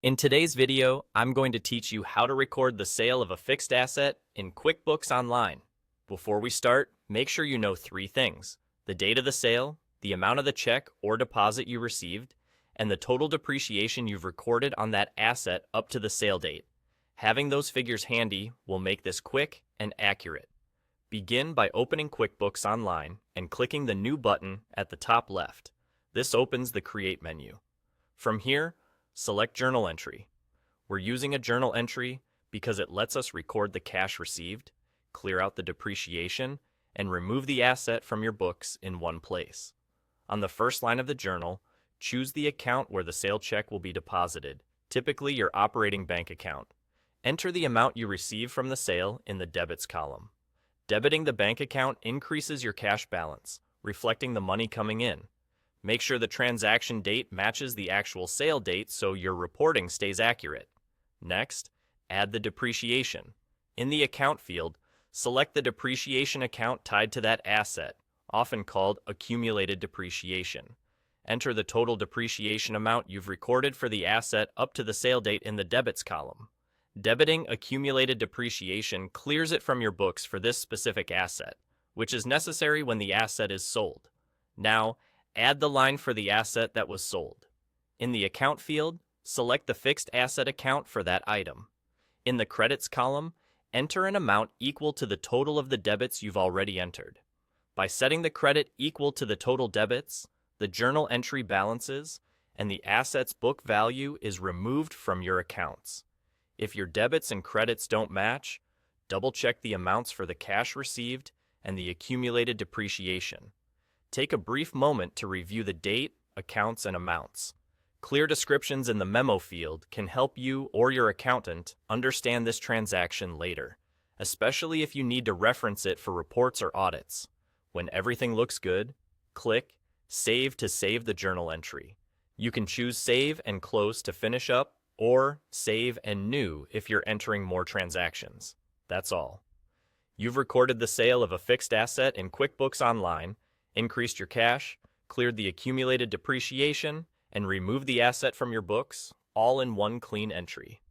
In today's video, I'm going to teach you how to record the sale of a fixed asset in QuickBooks Online. Before we start, make sure you know three things: the date of the sale, the amount of the check or deposit you received, and the total depreciation you've recorded on that asset up to the sale date. Having those figures handy will make this quick and accurate. Begin by opening QuickBooks Online and clicking the New button at the top left. This opens the Create menu. From here, select Journal Entry. We're using a journal entry because it lets us record the cash received, clear out the depreciation, and remove the asset from your books in one place. On the first line of the journal, choose the account where the sale check will be deposited, typically your operating bank account. Enter the amount you receive from the sale in the debits column. Debiting the bank account increases your cash balance, reflecting the money coming in. Make sure the transaction date matches the actual sale date so your reporting stays accurate. Next, add the depreciation. In the account field, select the depreciation account tied to that asset, often called accumulated depreciation. Enter the total depreciation amount you've recorded for the asset up to the sale date in the debits column. Debiting accumulated depreciation clears it from your books for this specific asset, which is necessary when the asset is sold. Now, add the line for the asset that was sold. In the account field, select the fixed asset account for that item. In the credits column, enter an amount equal to the total of the debits you've already entered. By setting the credit equal to the total debits, the journal entry balances, and the asset's book value is removed from your accounts. If your debits and credits don't match, double-check the amounts for the cash received and the accumulated depreciation. Take a brief moment to review the date, accounts, and amounts. Clear descriptions in the memo field can help you or your accountant understand this transaction later, especially if you need to reference it for reports or audits. When everything looks good, click Save to save the journal entry. You can choose Save and Close to finish up, or Save and New if you're entering more transactions. That's all. You've recorded the sale of a fixed asset in QuickBooks Online, increased your cash, cleared the accumulated depreciation, and removed the asset from your books, all in one clean entry.